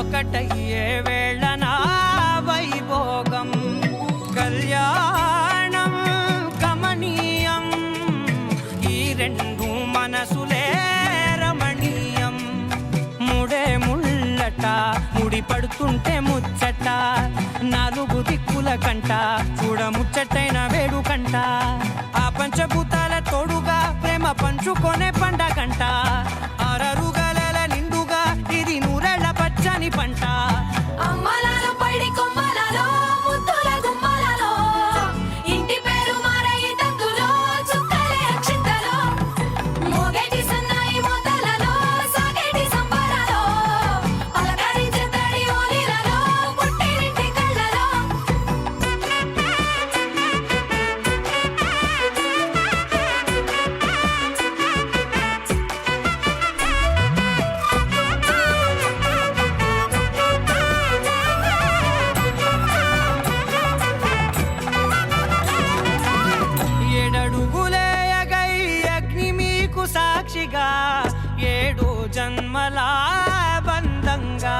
ఒకటయ్యే వేళన వైభోగం కళ్యాణం కమనీయం ఈ రెండు మనసులే రమణీయం ముడే ముళ్ళట ముడి పడుతుంటే ముచ్చట నాలుగు దిక్కుల కంట చూడ ముచ్చటైన వేడుకంట ఆ పంచభూతాల తోడుగా ప్రేమ పంచుకొనే పండగంట ఆరరుగల నిండుగా ఇది నూరెళ్ళ పచ్చని పంట అమ్మలాలో పడి కొమ్మలలో ముద్దుల గుమ్మలలో ఇంటి పేరు మారయి తందులో చుక్కలే అక్షింతలో మోగేటి సన్నాయి మోతలలో సాగేటి సంబరాలో పలకరించే తడి ఓలిలలో పుట్టినింటి కళ్ళలో ఏడడుగులేయగై అగ్ని మీకు సాక్షిగా ఏడు జన్మల బంధంగా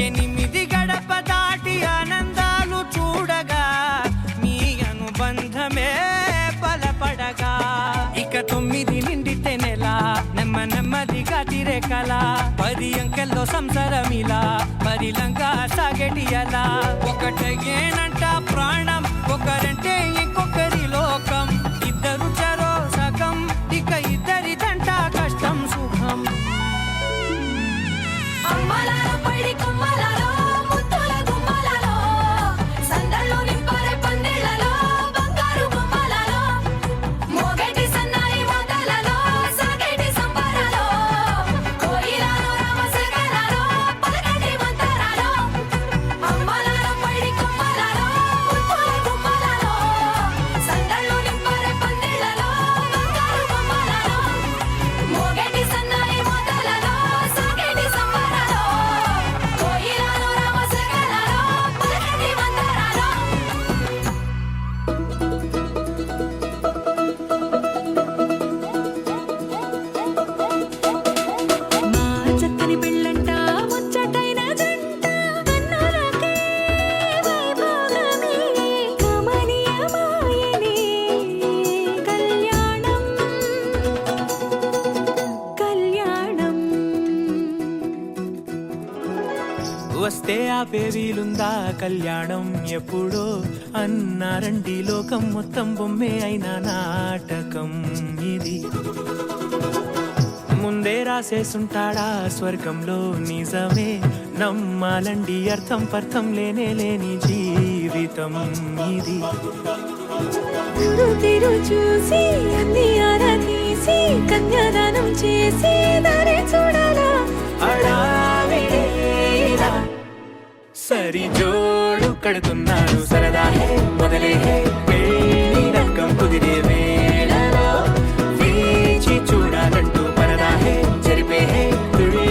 ఎనిమిది గడప దాటి ఆనందాలు చూడగా మీ అనుబంధమే బలపడగా ఇక 9 నిండితే నెల నెమ్మదిగా తిరే కల 10 అంకెల్లో సంసారమిలా పరిలంగా సాగేటి అలా ఒకటేనంట ప్రాణం ఒకరంటే ఇంకొకరి లోకం ఇద్దరు చరో సగం ఇక ఇద్దరిదంట కష్టం సుఖం అమ్మలాలో పడి కొమ్మలలో ముద్దుల గుమ్మలలో సందళ్ళు నింపరే పందిళ్ళలో బంగారు బొమ్మలలో మోగేటి సన్నాయి మోతలలో సాగేటి సంబరాలో కోయిలలో రామశకరాలో పలకటి మంతరాలో అమ్మలాలో పడి కొమ్మలలో ముద్దుల గుమ్మలలో సందళ్ళు నింపరే పందిళ్ళలో బంగారు బొమ్మలలో మోగేటి సన్నాయి మోతలలో సాగేటి సంబరాలో కోయిలలో రామశకరాలో పలకటి మంతరాలో మా చక్కని పెళ్ళంట ముచ్చటైన జంట కన్నులకే వైభోగమే కమనీయమాయనే కళ్యాణం కళ్యాణం వస్తే ఆపే వీలుందా కళ్యాణం ఎప్పుడో అన్నారండి లోకం మొత్తం బొమ్మే అయిన నాటకం ఇది ముందే రాసేసుంటాడా స్వర్గంలో నిజమే నమ్మాలండి అర్థం పర్థం లేని జీవితం ఇది తిరు చూసి అన్ని ఆరా తీసి కన్యాదానం చేసి దారి చూడాలా అడావిడేలా సరి జోడు కడుతున్నారు సరదా హే మొదలే హే పెళ్లి రకం కుదిరే వేళలో వేచి చూడాలంటూ పరదా హే జరిపే హే తుళ్ళి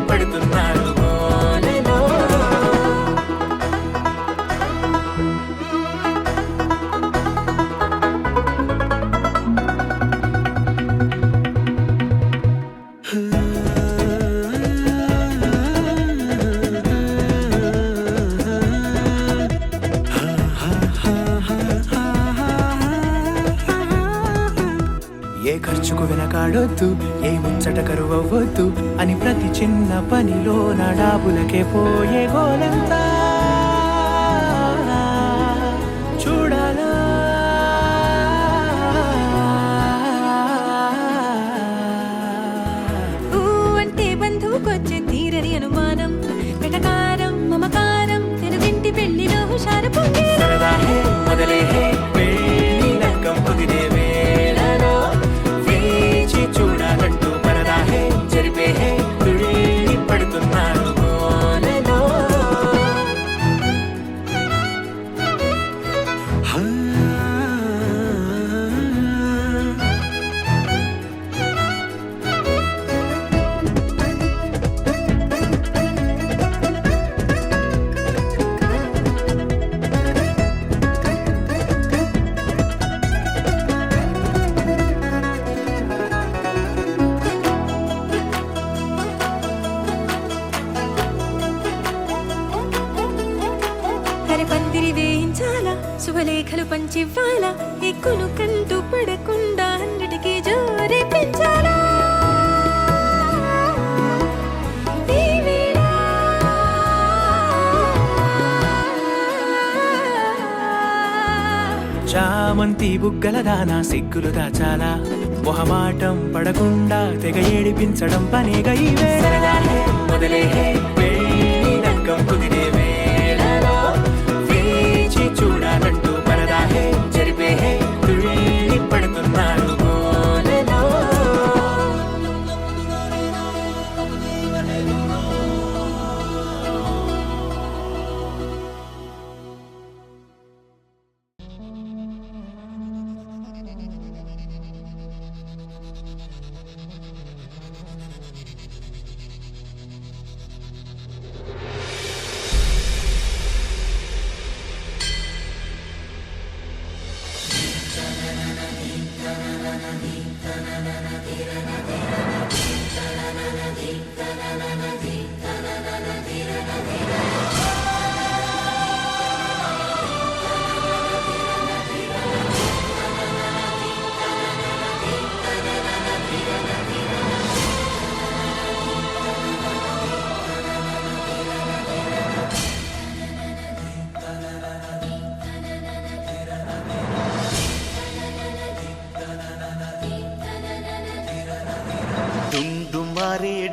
పడుతున్నారు గోలలో ఏ ఖర్చుకు వెనకాడొద్దు ఏ ముచ్చట కరువవ్వద్దు అని ప్రతి చిన్న పనిలో నా డాబులకే పోయే గోలంతా చూడాలా ఊ అంటే బంధువుకొచ్చే తీరని అనుమానం వెటకారం మమకారం తెలుగింటి పెళ్లిలో హుషారు పొంగే సరదా హే మొదలే హే పెళ్లి రకం కుదిరే వేళలో వేచి చూడాలంటూ పరదా హే జరిపే హే తుళ్ళి పడుతున్నారు గోలలో శుభలేఖలు పంచివ్వాలా ఎక్కును కంటూ పడకుండా అన్నిటికీ జోరే పెంచాలా చామంతి బుగ్గల దానా సిగ్గులు దాచాలా మొహమాటం పడకుండా తెగ ఏడిపించడం పనిగా ఈ వేళ మొదలే పెళ్లి లగ్గం కుదిరే వేళలో వేచి చూడాలంటూ పరదాహే జరిపే తుళ్ళి పడుతున్నారు గోలలో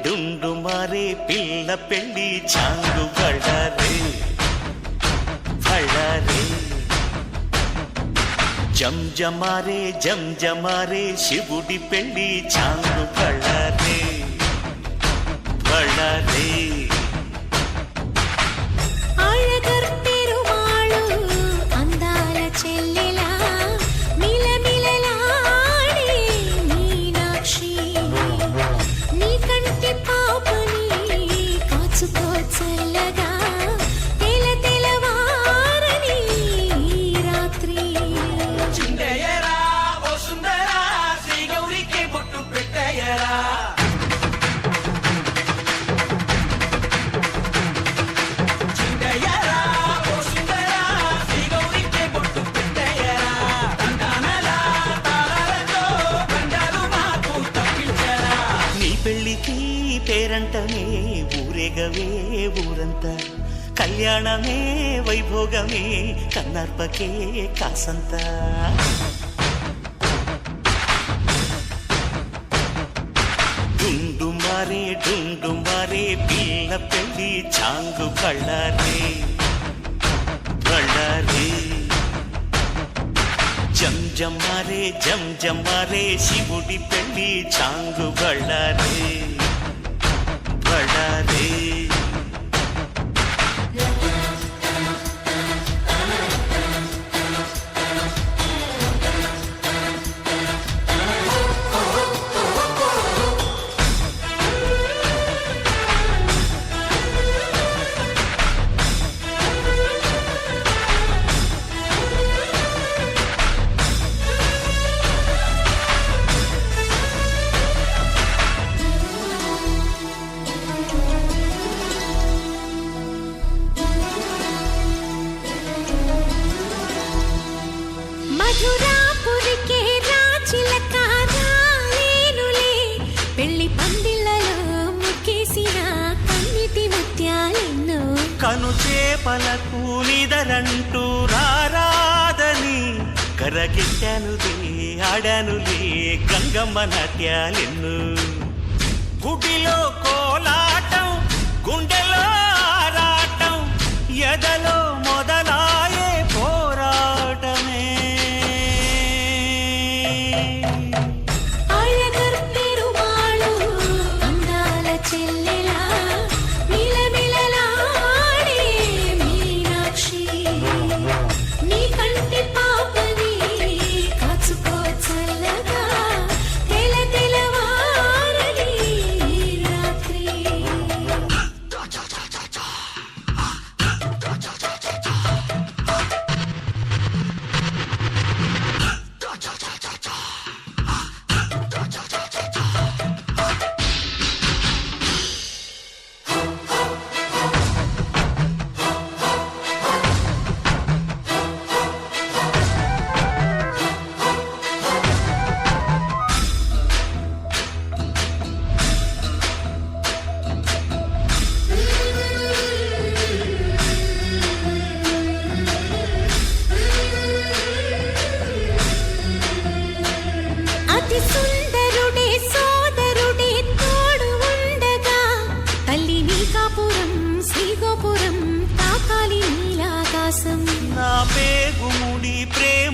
డుండు మారే పిల్ల పెళ్ళి చాంగు బళ్ళారే జంజమారే శివుడి పెళ్ళి చాంగు బళ్ళారే పేరంటమే ఊరేగవే ఊరంతా కళ్యాణమే వైభోగమే కన్నార్పకే కాసంతా డుండు మారే పిల్ల పెళ్ళి చాంగు బళ్ళారే జంజమారే శివుడి పెళ్ళి చాంగు బళ్ళారే కను చేపలకు నిదరంటూ రారాదని కరగిట్టానులే ఆడానులే గంగమ్మ నాట్యాలెన్ను గుడిలో కోలాటం గుండెలో ఆరాటం ఎదలో మొదలాయే పోరాటమే చల్లగా తెల తెలవారని రాత్రి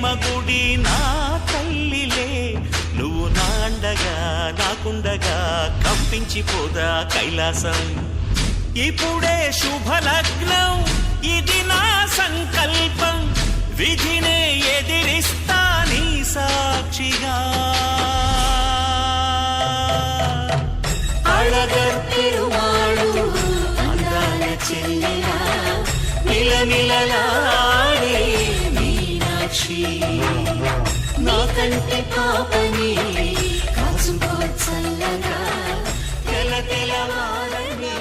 ప్రేమ గుడి నా తల్లిలే నువ్వు నాండగా నాకుండగా కంపించిపోదా కైలాసం ఇప్పుడే శుభలగ్నం ఇది నా సంకల్పం విధినే ఎదిరిస్తా నీ సాక్షిగా అళగర్ పెరుమాళు అందాల చెల్లెలా నిలనిలలాడే మీనాక్షి నాకంటే పాపని కాచుకో చల్లగా తెల తెలవారని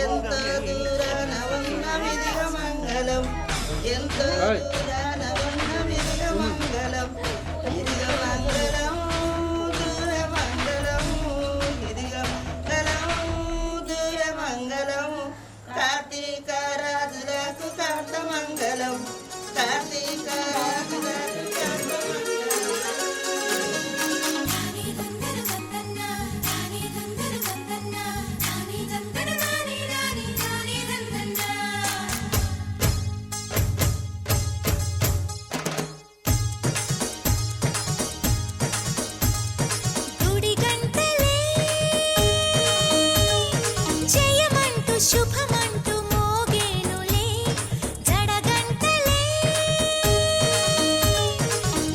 ఎంతో దూరాన ఉన్న విధిగా మంగళం ఎంతో దూరాన ఉన్న విధిగా మంగళం విధిగా మంగళం దూర మంగళం విధిగా మంగళం దూర మంగళం కార్తీక రాజులకు కార్త మంగళం కార్తీక రాజులకు కార్త శుభమంటూ మోగేనులే జడగంటలే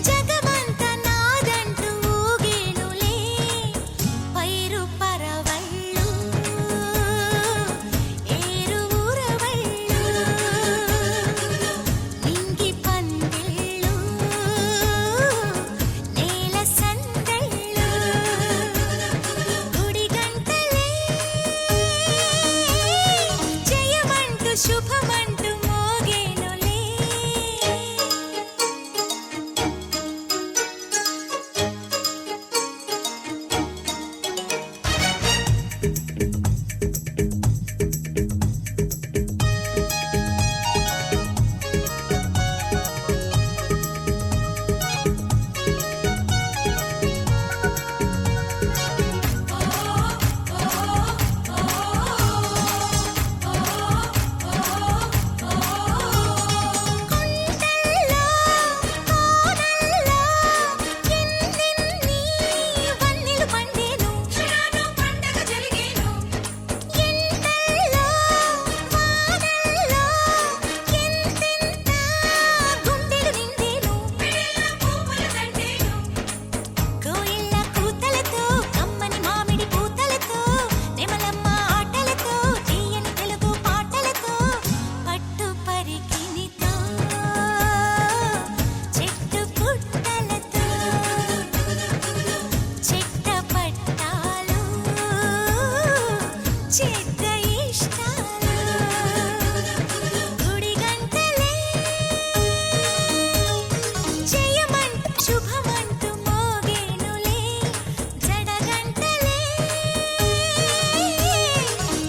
జగమంత నాదంటూ ఊగేనులే పైరు పరవళ్ళు ఏరు ఊరవళ్ళు నింగి పందిళ్ళు నేల సందళ్ళు గుడి గంటలే శుభమంటూ మోగేనులే శుభమంటూ మోగేనులే జడగంటలే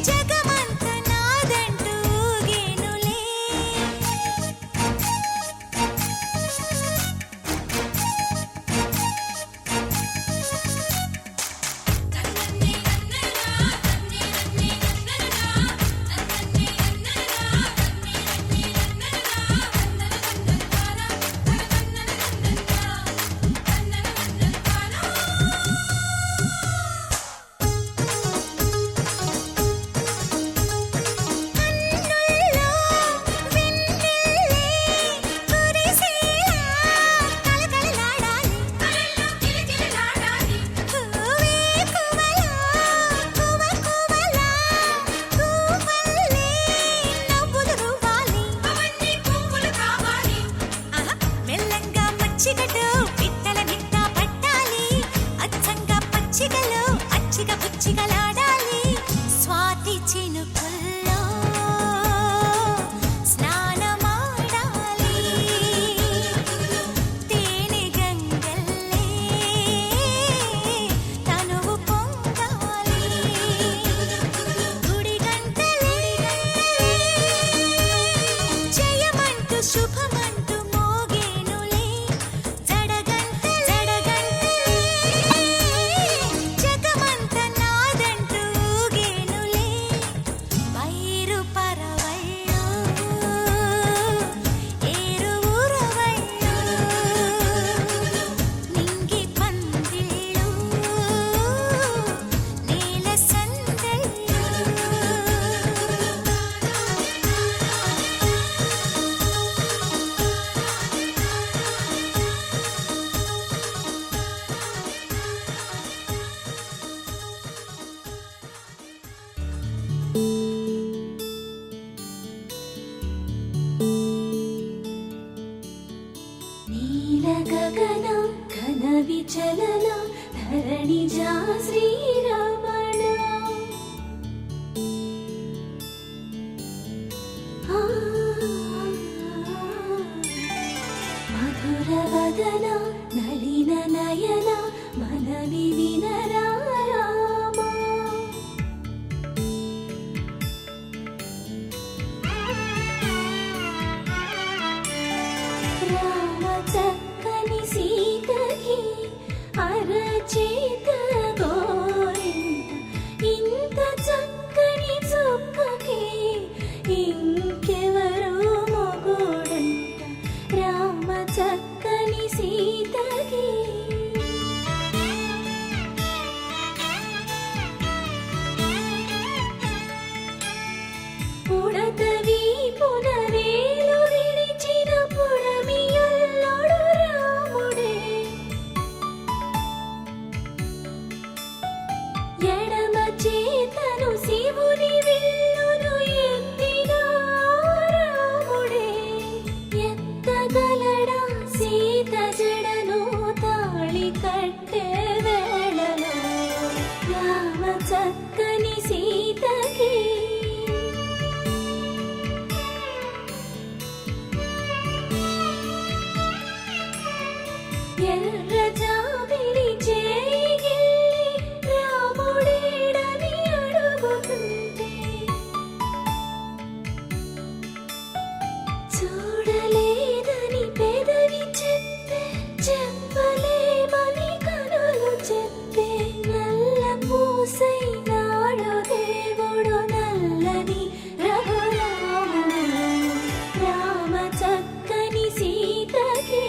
జగమంత నాదంటూ ఊగేనులే స్నానమాడాలి తేనె గంగ నీల గగన ఘన విచలన ధరణిజా శ్రీరమణ మధుర వదన నలిన నయన మనవి వినరామ రామ చక్కని సీతకి అరచేత గోరింట ఇంత చక్కని చుక్కకి ఇంకెవరు మొగుడంట రామ చక్కని సీతకి పుడతవి పునరేలు విడిచిన పుడమియల్లోడు రాముడే ఎడమ చేతను శివుని విల్లును ఎత్తిన రాముడే ఎత్తగలడా సీత జడను తాళి కట్టే వేళలో రామ చక్కని సీతకి ఎర్ర జాబిలి చేయి రాముడేడని అడుగుతుంటే చూడలేదని పెదవి చెప్పే చెప్పలేమని కనులు చెప్పే నల్ల పూసైనాడు దేవుడు నల్లని రఘురాముడు రామ చక్కని సీతకి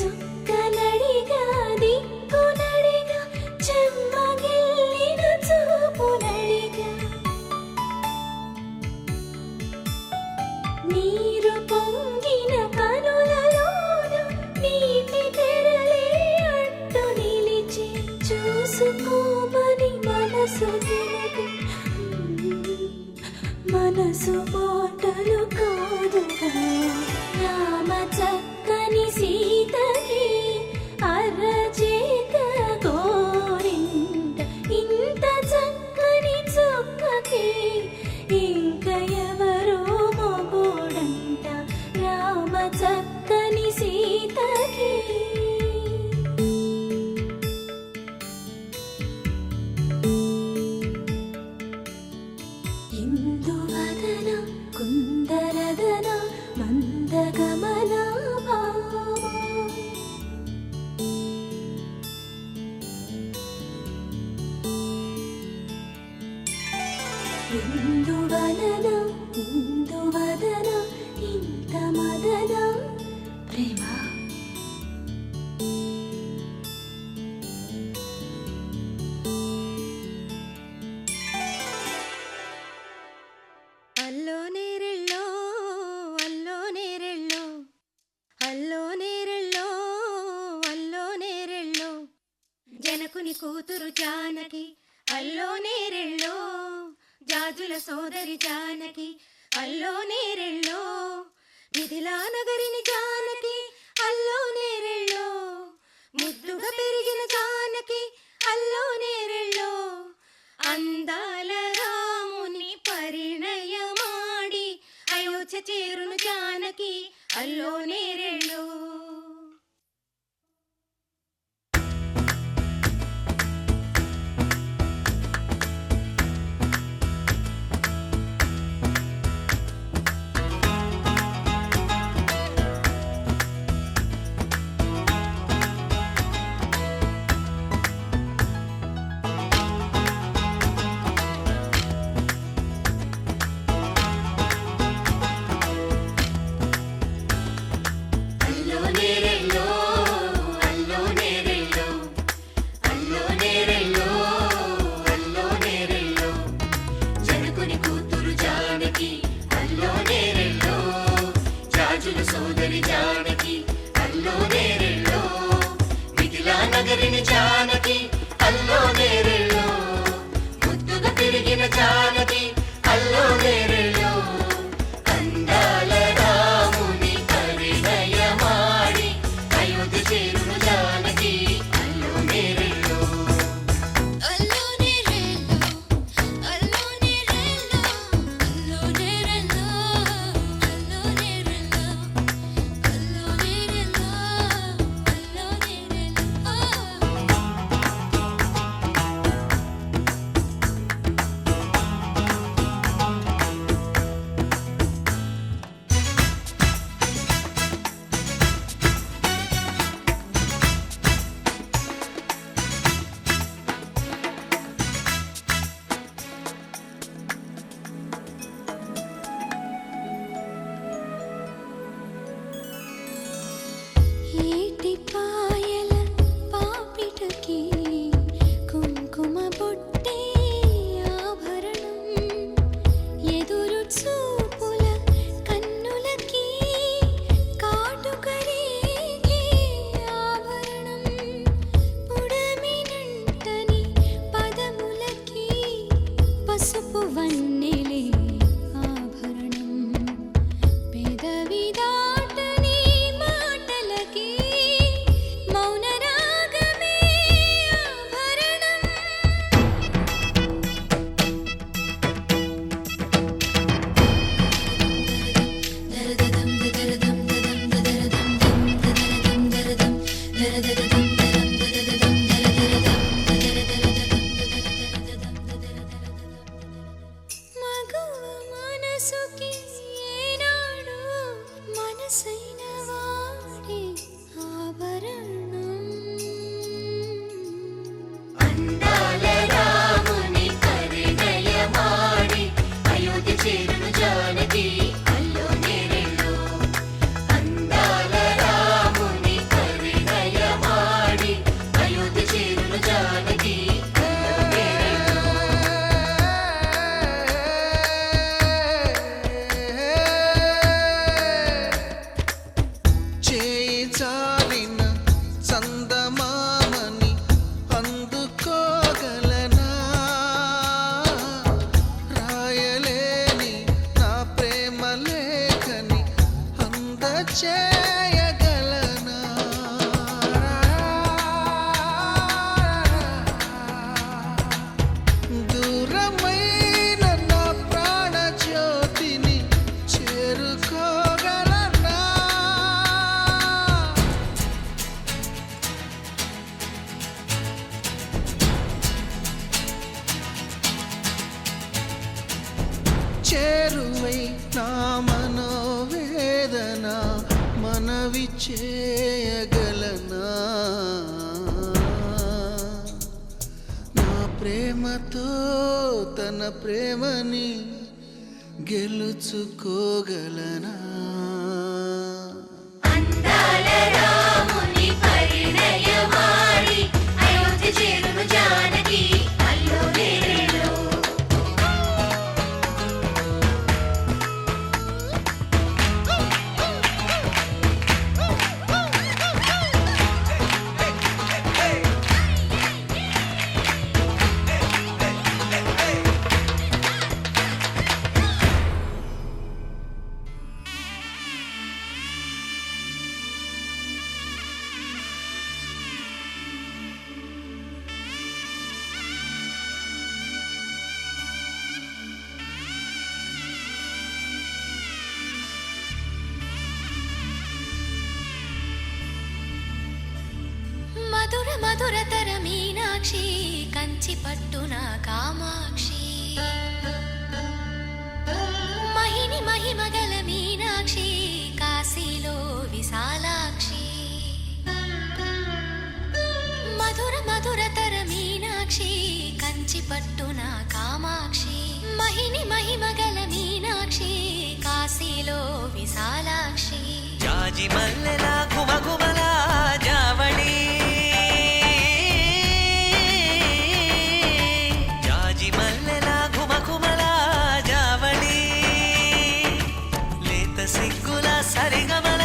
చుక్కనడిగా దిక్కునడిగా చెమ్మగిల్లిన చూపునడిగా నీరు పొంగిన కనులలోన నీటి తెరలే అడ్డు నిలిచి చూసుకోమని మనసు తెలిపి మనసు మాటలు కాదుగా రామ చక్కని సీతకి అరచేత గోరింట ఇంత చక్కని చుక్కకి ఇంక ఎవరు మొగుడంట రామ చక్కని సీతకి ఇందువదన కుందరదన మందగమన భామ ఇందువలన ఇందువదన ఇంత మదన ప్రేమ అల్లో నేరెళ్ళో అల్లో నేరెళ్ళో అల్లో నేరెళ్ళో అల్లో నేరెళ్ళో జనకుని కూతురు జానకి అల్లో నేరెళ్ళో జాజుల సోదరి జానకి అల్లో నేరెళ్ళో మిథిలా నగరిని జానకి అల్లో నేరెళ్ళో ముద్దుగా పెరిగిన జానకి అల్లో నేరెళ్ళో అందాల రాముని పరిణయమాడి అయోధ్య చేరును జానకి అల్లో నేరెళ్ళో అల్లో సోదరి జానకి అల్లో నేరెళ్ళో మిథిలా నగరిని జానకి అల్లో నేరెళ్ళో ముద్దుగా తిరిగిన జానకి అల్లో నేరెళ్ళో అందాల రాముని పరిణయమాడి అయోధ్య చేరును జానకి అల్లో నేరెళ్ళో అల్లో నేరెళ్ళో అల్లో నేరెళ్ళో అల్లో నేరెళ్ళో అల్లో నేరెళ్ళో అల్లో నేరెళ్ళో అల్లో నేరెళ్ళో ఏటి పాయల పాపిటకి కుంకుమ బొట్టే ఆభరణం ఎదురు చూపుల కన్నులకి కాటుకరేగే ఆభరణం పుడమినంటని పదములకి పసుపు వన్నెలే ఆభరణం పెదవి దాటని మాటలకి మౌన రాగమే ఆభరణం దరదదం దరదం దదం దరదం దరదం దరదం దరదం మగువ మనసుకి ఏనాడు మనసైన వాడే ఆభరణం అందాల రాముని పరిణయమాడి అయోధ్య చేరును జానకి అల్లో నేరెళ్ళో అందాల రాముని పరిణయమాడి అయోధ్య చేరును జానకి అల్లో నేరెళ్ళో చేయి చాలిన చందమామని అందుకోగలనా రాయలేని నా ప్రేమ లేఖని అందచేయగలనా దూరమైన నా ప్రాణ జ్యోతిని చేరుకోగలనా చేరువై నా మనోవేదన మనవి చేయగలనా నా ప్రేమతో తన ప్రేమని గెలుచుకోగలనా అందాల రాముని పరిణయమాడి అయోధ్య చేరును జానకి అల్లో నేరెళ్ళో మధుర మధురతర మీనాక్షి కంచి పట్టున కామాక్షి మహిని మహిమగల మీనాక్షి కాశీలో విశాలాక్షి మధుర మధురతర మీనాక్షి కంచి పట్టున కామాక్షి మహిని మహిమగల మీనాక్షి కాశీలో విశాలాక్షి జాజి మల్లెల ఘుమఘుమల జావళి జాజి మల్లెల ఘుమఘుమల జావళి లేత సిగ్గుల సరిగమల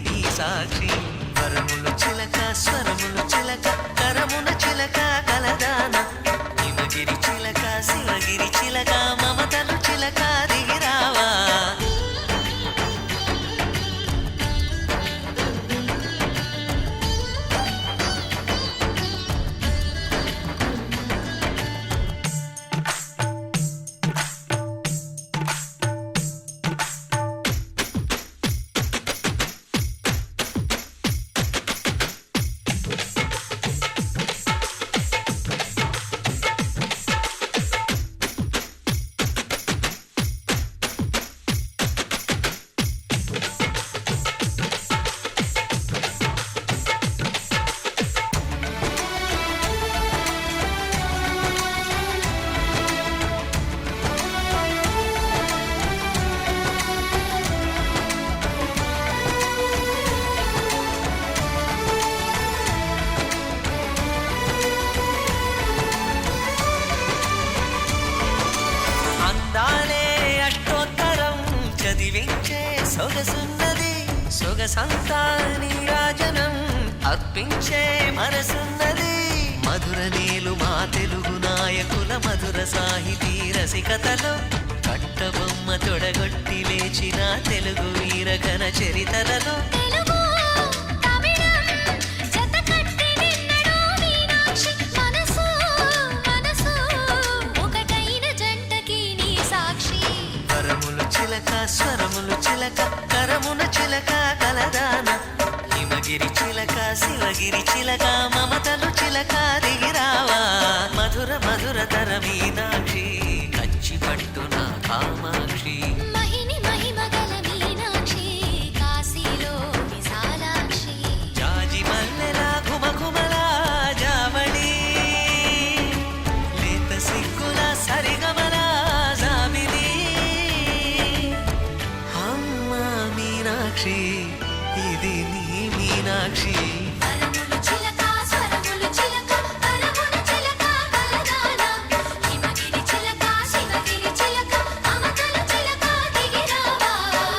నీ సాక్షి వరములు చిలక స్వరములు చిలక కరమున చిలక కలదాన హిమగిరి చిలక శివగిరి చిలక మమతలు చిలక దిగిరావా అందాలే అష్టోత్తరం చదివించే సొగసున్నది సొగసంతా నీరాజనం అర్పించే మనసున్నది మధుర నీలు మా తెలుగు నాయకుల మధుర సాహితీ రసికతలో కట్టబొమ్మ తొడగొట్టి లేచిన తెలుగు వీరగణ చరితలలో తెలుగు తమిళం జతకట్టి నిన్నడు మీనాక్షి మనసు మనసు ఒకటైన జంటకి నీ సాక్షి వరములు చిలక స్వరములు చిలక కరమున చిలక కలదాన హిమగిరి చిలక శివగిరి చిలక మమతలు చిలక దిగిరావా మధుర మధుర తర మీనాక్షి కంచి పట్టున కామాక్షి మహిని మహిమగల మీనాక్షి కాశీలో విశాలాక్షి జాజి మల్లెల ఘుమఘుమల జావళి లేత సిగ్గుల సరిగమల జాబిలి అమ్మ మీనాక్షి ఇది నీ మీనాక్షి వరములు చిలక స్వరములు చిలక కరమున చిలక కలదాన హిమగిరి చిలక శివగిరి చిలక మమతలు చిలక దిగిరావా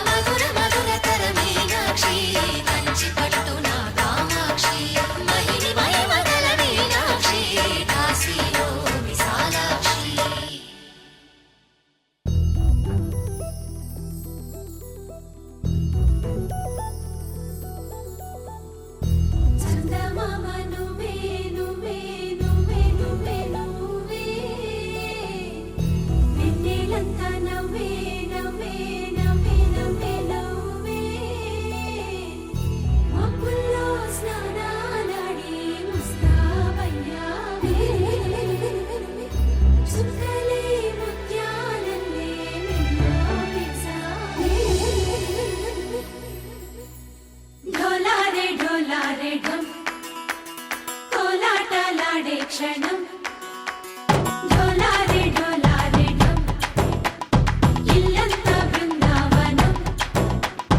మధుర మధుర తర మీనాక్షి కంచి పట్టున కామాక్షి మహిని మహిమగల మీనాక్షి కాశీలో విశాలాక్షి చందమామ నువ్వే నువ్వే నువ్వే నువ్వే నువ్వే వెన్నెలంతా నవ్వే నవ్వే నవ్వే నవ్వే నవ్వే మబ్బుల్లో స్నానాలాడి ముస్తాబయ్యావే చుక్కలే ముత్యాలల్లే మెల్లో వేసావే ఢోలారే ఢమ్ కోలాటలాడే క్షణం ఢోలారే ఢమ్ ఇల్లంతా బృందావనం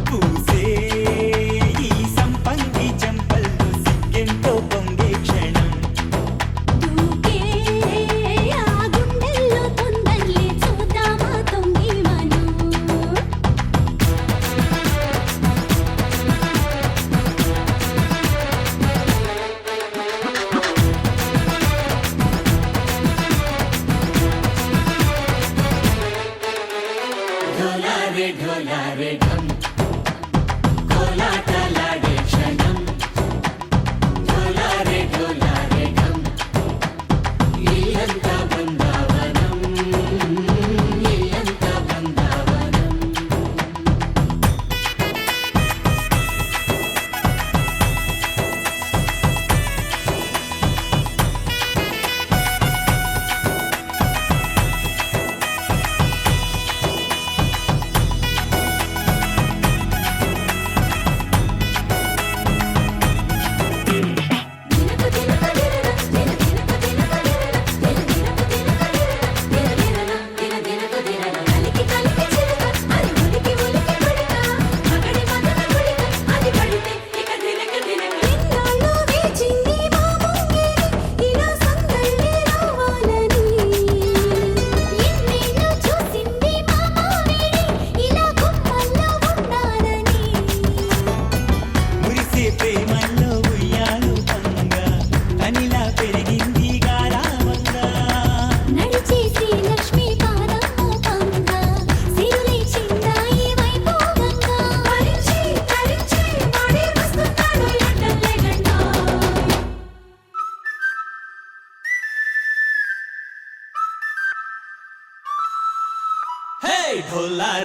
పూసే ఈ సంపంగి చెంపల్లో సిగ్గెంతో పొంగే క్షణం దూకే ఆ గుండెల్లో తొందరలే చూద్దామా తొంగి మనం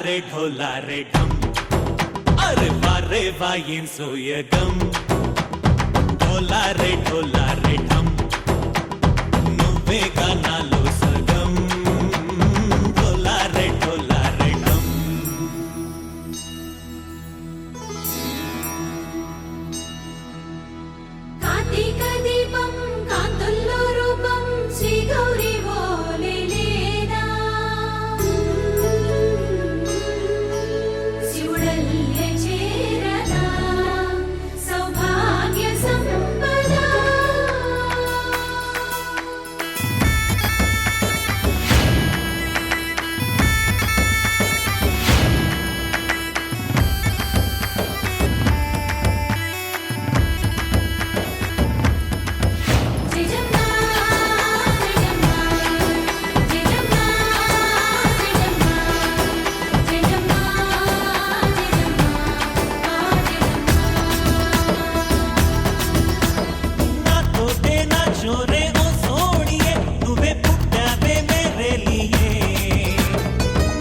ढोला रे ढम अरे वारे वाइन सोयगम ढोला रे ढम నువ్వే గానాలో సగం ढोला रे ढम కార్తీక దీపం కాంతుల్లో రూపం శ్రీ గౌరీ ఓలేలేనా శివుడల్లే చేరనా సౌభాగ్య సంపద జయజమ్మా జయజమ్మా జయజమ్మా జయజమ్మా జయజమ్మా నా తోటే నా చోరే ఓ సోడియే నువ్వే పుట్టావే మేరే లియే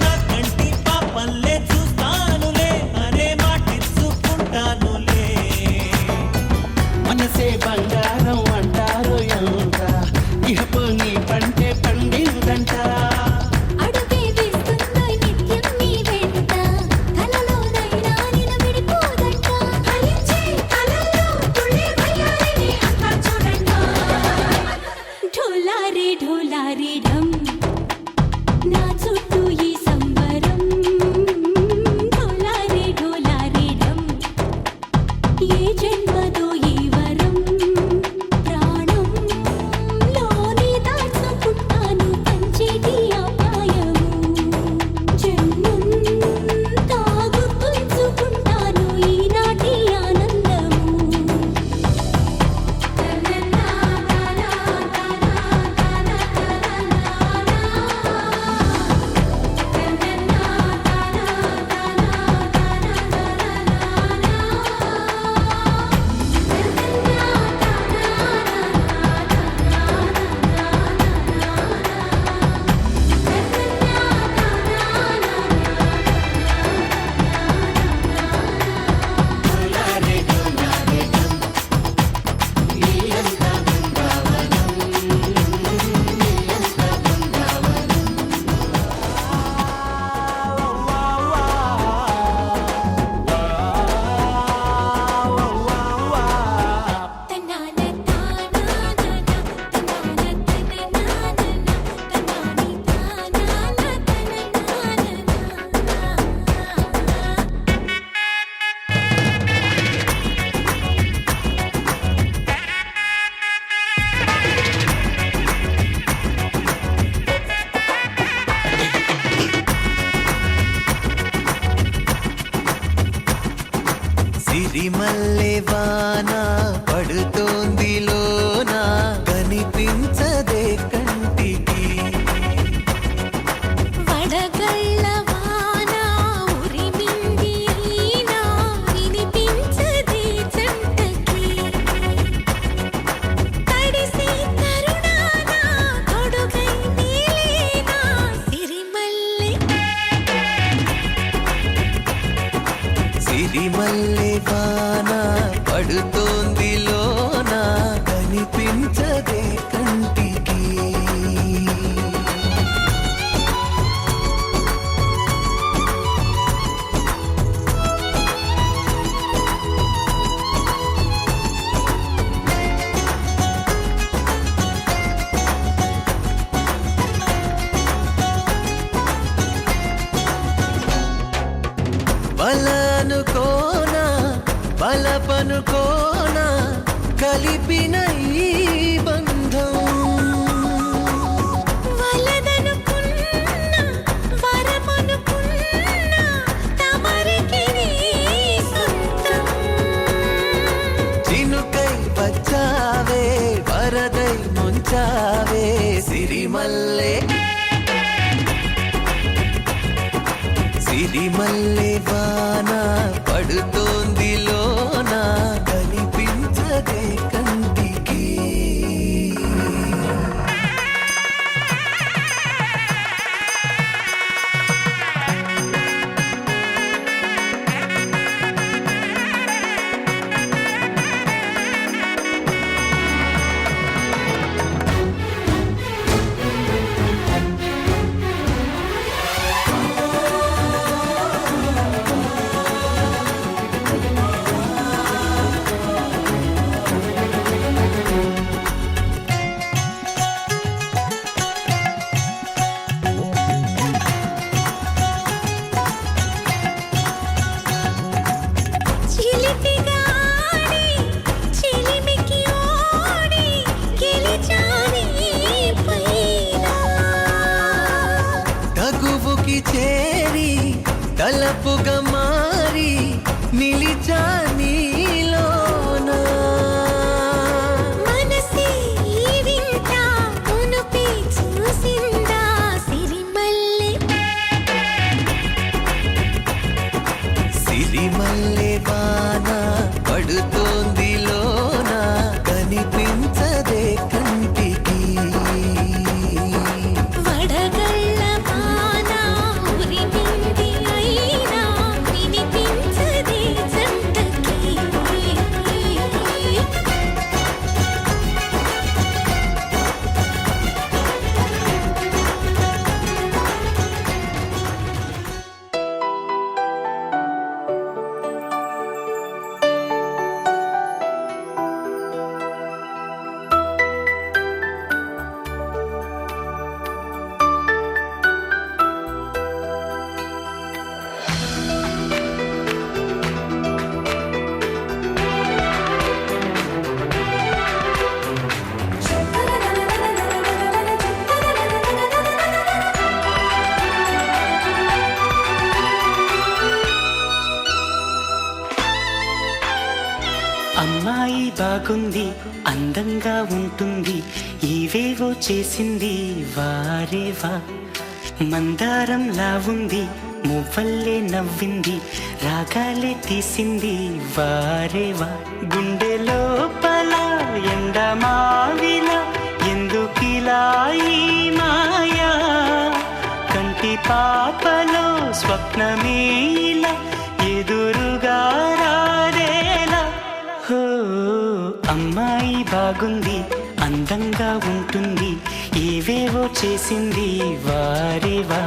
నా కంటి పాపల్లే చూస్తానులే అరే మాటిచ్చుకుంటానులే మనసే బంగారం అంటారు ఎంత ఇహపు నీ పంటే పండిందంట అడుగే వేస్తుందో నిత్యం నీ వెంట కలలోనైనా నిలబడిపోదంట ఫలించే కలల్లో తుళ్ళే వయ్యారిని అంతా చూడంట ఢోలా రే ఢమ్ నా చుట్టూ ఈ సంబరం ఢోలా రే ఢమ్ ఏ జన్మదో ఈ వరం ప్రాణంలోని దాచుకుంటాను పంచేటి అపాయము జన్మంతా గుర్తుంచుకుంటాను ఈనాటి ఆనందము సిరిమల్లె వాన పడుతోంది లోన కనిపించదే కంటికి వడగళ్ళ వాన ఉరిమింది అయినా వినిపించదే జంటకి తడిసి తరుణాన తొడుగై నీలేనా సిరిమల్లె వాన పడుతోంది లోన కనిపించదే కంటికి బలనుకోనా బలపనుకోనా కలిపిన ఈ బంధం వలదనుకున్నా వరమనుకున్నా తమరికి నీ సొంతం చినుకై వచ్చావే వరదై ముంచావే సిరిమల్లె సిరిమల్లె వాన పడుతోంది లోన కనిపించదే కంటికి అమ్మాయి బాగుంది అందంగా ఉంటుంది ఇవేవో చేసింది వారేవా మందారంలా ఉంది మువ్వల్లే నవ్వింది రాగాలే తీసింది వారేవా గుండె లోపల ఎండమావిలా ఎందుకిలా ఈ మాయా కంటి పాపలో స్వప్నమే ఇలా ఎదురుగా రారేలా హో అమ్మాయి బాగుంది అందంగా ఉంటుంది ఏవేవో చేసింది వారేవా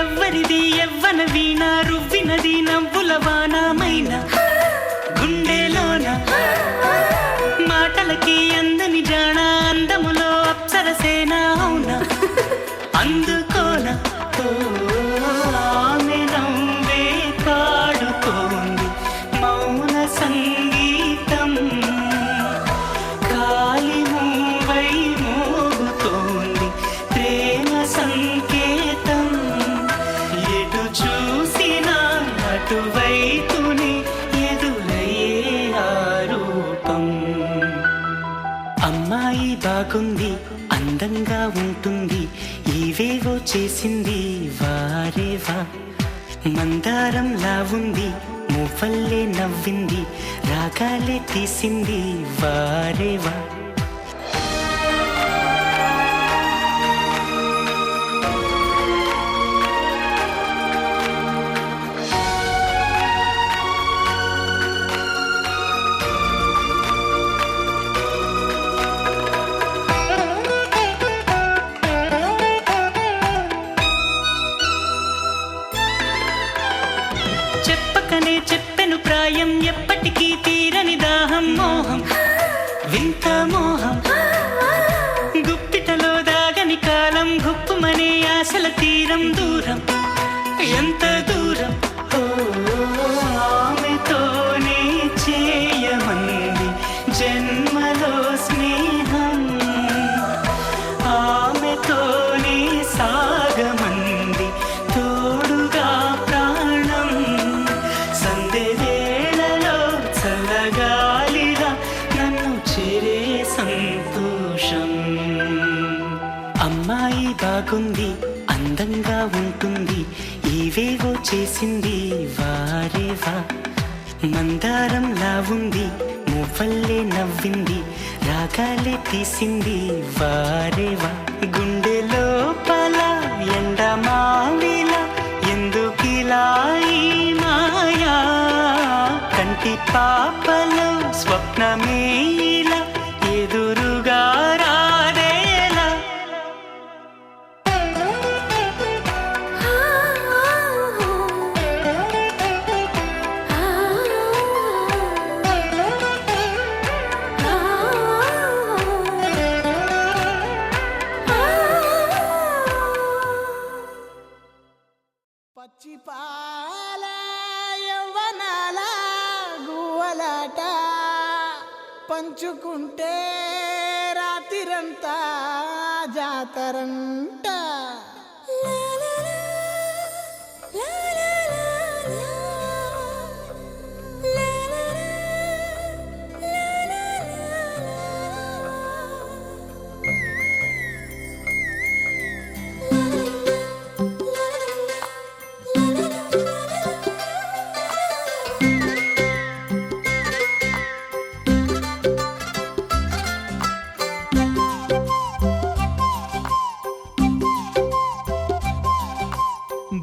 ఎవ్వరిది ఎవ్వన వీణ రువ్వినది నవ్వుల వానమైన గుండెలోన మాటలకి అందని జాణ అందములో అప్సరసేన అవునా అందుకోన ఆమె నవ్వే పాడుతోంది మౌన సంగీతం కాలి మూవై మోగుతోంది ప్రేమ సంకేతం ఎటు చూసినా అటువైపుని ఎదురయ్యే ఆరూపం అమ్మాయి బాగుంది అందంగా ఉంటుంది ఇవేవో చేసింది వారేవా మందారంలా ఉంది మువ్వల్లే నవ్వింది రాగాలే తీసింది వారేవా చెప్పకనే చెప్పెను ప్రాయం ఎప్పటికీ తీరని దాహం మోహం వింత మోహం గుప్పిటలో దాగని కాలం గుప్పుమనే ఆశల తీరం దూరం ఎంత దూరం ఓ ఆమెతోనే చేయమంది జన్మలో స్నేహం ఆమెతోనే సాగమంది తోడుగా ప్రాణం సందె వేళలో చల్లగాలిగా నన్ను చేరే సంతోషం అమ్మాయి బాగుంది అందంగా ఉంటుంది ఇవేవో చేసింది వారేవా మందారంలా ఉంది మువ్వల్లే నవ్వింది రాగాలే తీసింది వారేవా గుండె లోపల ఎండమావిలా ఎందుకిలా ఈ మాయా కంటి పాపలో స్వప్నమే ఇలా ఎదురుగా రాదేలా పచ్చి పాల యవ్వనాల గువ్వలాట పంచుకుంటే రాత్రిరంతా జాతరంట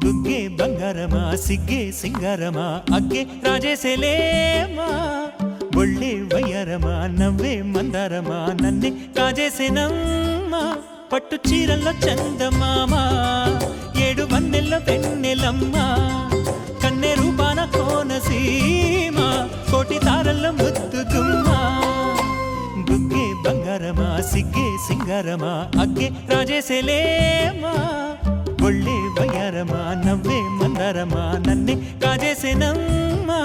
బుగ్గే బంగారమా సిగ్గే సింగారమా అగ్గే రాజేసేలేమా ఒళ్ళే వయ్యారమా నవ్వే మందారమా నన్నే కాజేసేనమ్మా పట్టు చీరల్లో చందమామ ఏడు వన్నెల్లో వెన్నెలమ్మ కన్నె రూపాన కోనసీమ కోటి సింగారమా అగ్గే రాజేసేలేమా ఒళ్ళే వయ్యారమా నవ్వే మందారమా నన్నే కాజేసేనమ్మా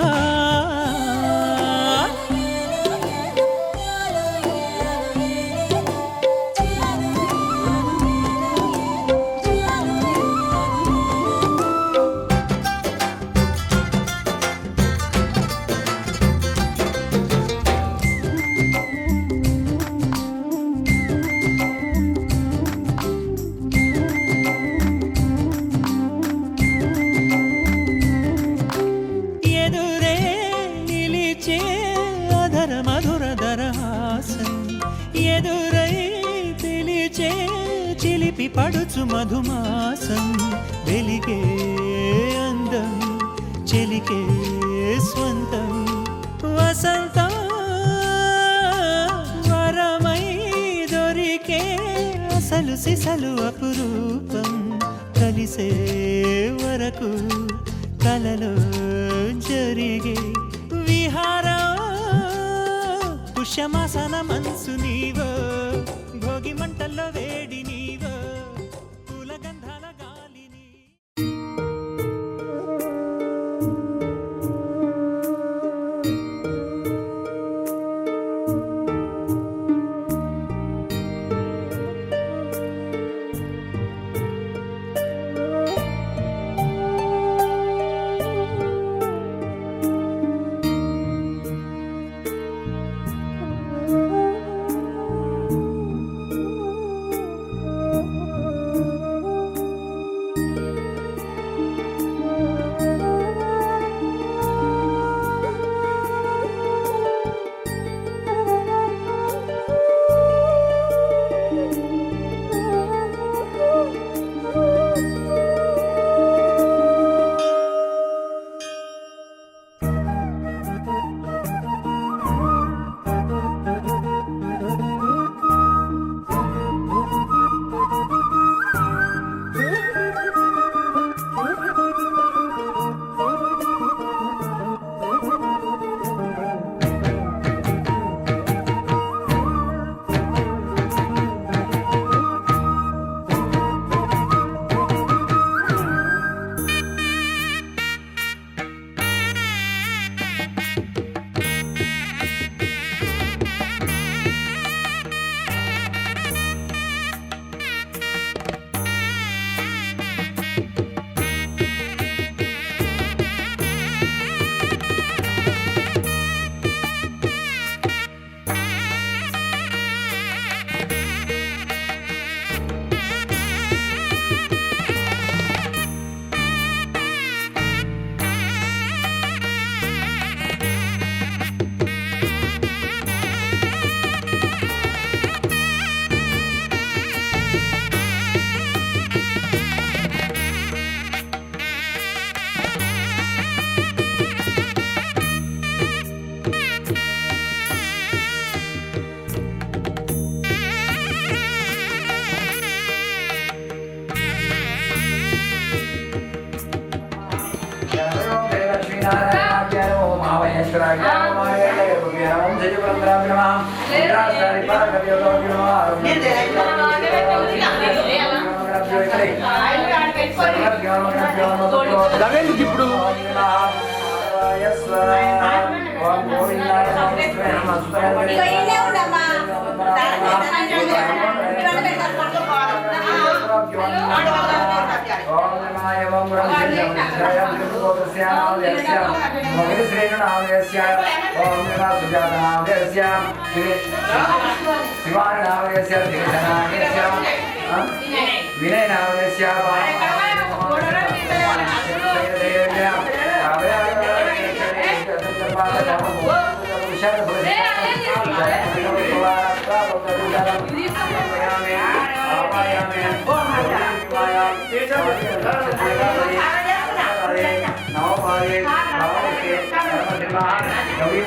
చిలిపి పడుచు మధుమాసం వెలిగే అందం చెలికే స్వంతం వసంతం వరమై దొరికే అసలు సిసలు అపురూపం కలిసే వరకు కలలో జరిగే విహారం పుష్యమాసన మనసు నీవో భోగి మంటల్లో వేడి నీవో పూల గంధాల గాలిని ఇప్పుడు Gawin